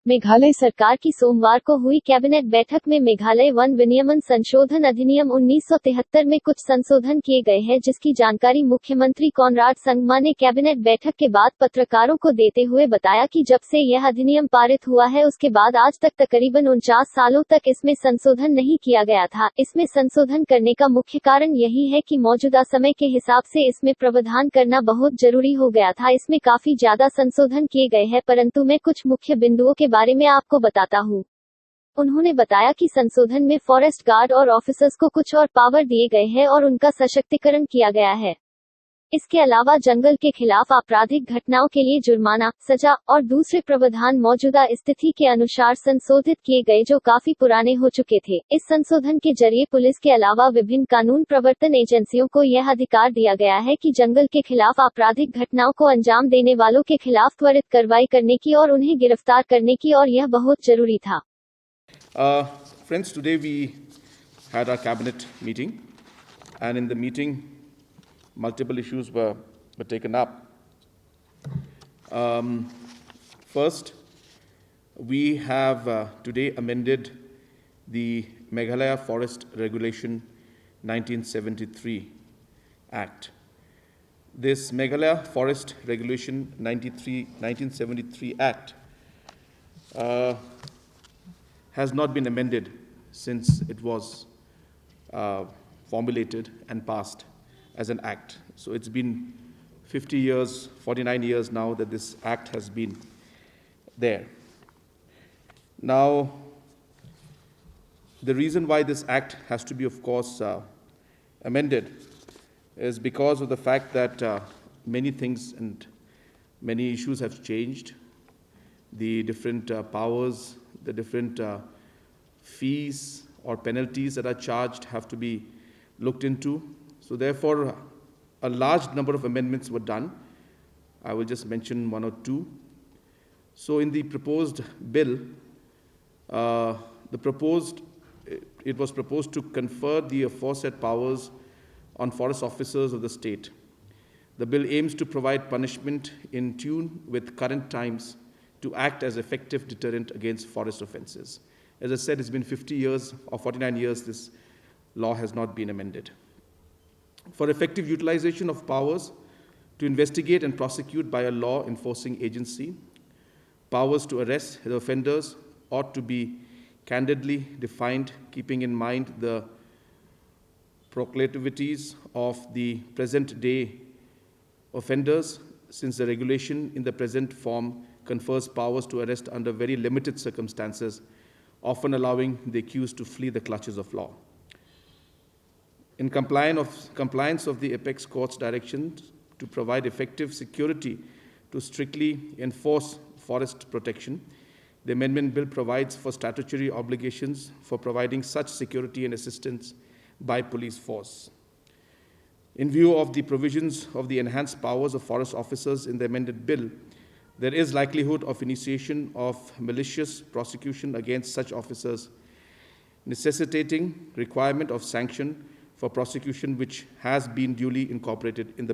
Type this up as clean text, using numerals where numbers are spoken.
मेघालय सरकार की सोमवार को हुई कैबिनेट बैठक में मेघालय वन विनियमन संशोधन अधिनियम 1973 में कुछ संशोधन किए गए हैं, जिसकी जानकारी मुख्यमंत्री कॉनराड संगमा ने कैबिनेट बैठक के बाद पत्रकारों को देते हुए बताया कि जब से यह अधिनियम पारित हुआ है उसके बाद आज तक तकरीबन 49 सालों तक इसमें संशोधन नहीं किया गया था। इसमें संशोधन करने का मुख्य कारण यही है कि मौजूदा समय के हिसाब से इसमें प्रावधान करना बहुत जरूरी हो गया था। इसमें काफी ज्यादा संशोधन किए गए हैं, परंतु मैं कुछ मुख्य बिंदुओं के बारे में आपको बताता हूँ। उन्होंने बताया कि संशोधन में फॉरेस्ट गार्ड और ऑफिसर्स को कुछ और पावर दिए गए हैं और उनका सशक्तिकरण किया गया है। इसके अलावा जंगल के खिलाफ आपराधिक घटनाओं के लिए जुर्माना, सजा और दूसरे प्रावधान मौजूदा स्थिति के अनुसार संशोधित किए गए, जो काफी पुराने हो चुके थे। इस संशोधन के जरिए पुलिस के अलावा विभिन्न कानून प्रवर्तन एजेंसियों को यह अधिकार दिया गया है कि जंगल के खिलाफ आपराधिक घटनाओं को अंजाम देने वालों के खिलाफ त्वरित कार्रवाई करने की और उन्हें गिरफ्तार करने की, और यह बहुत जरूरी था। Friends, today we had our cabinet meeting, and in the meeting multiple issues were taken up. First, we have today amended the Meghalaya Forest Regulation 1973 Act. This Meghalaya Forest Regulation 1973 Act has not been amended since it was formulated and passed as an act. So it's been 50 years, 49 years now that this act has been there. Now, the reason why this act has to be, of course, amended is because of the fact that many things and many issues have changed. The different powers, the different fees or penalties that are charged have to be looked into. So therefore, a large number of amendments were done. I will just mention one or two. So in the proposed bill, it was proposed to confer the aforesaid powers on forest officers of the state. The bill aims to provide punishment in tune with current times to act as effective deterrent against forest offenses. As I said, it's been 50 years or 49 years this law has not been amended. For effective utilization of powers to investigate and prosecute by a law enforcing agency, powers to arrest the offenders ought to be candidly defined, keeping in mind the proclivities of the present day offenders, since the regulation in the present form confers powers to arrest under very limited circumstances, often allowing the accused to flee the clutches of law. In compliance of the apex court's directions to provide effective security to strictly enforce forest protection, the amendment bill provides for statutory obligations for providing such security and assistance by police force. In view of the provisions of the enhanced powers of forest officers in the amended bill, there is likelihood of initiation of malicious prosecution against such officers, necessitating requirement of sanction for prosecution which has been duly incorporated in the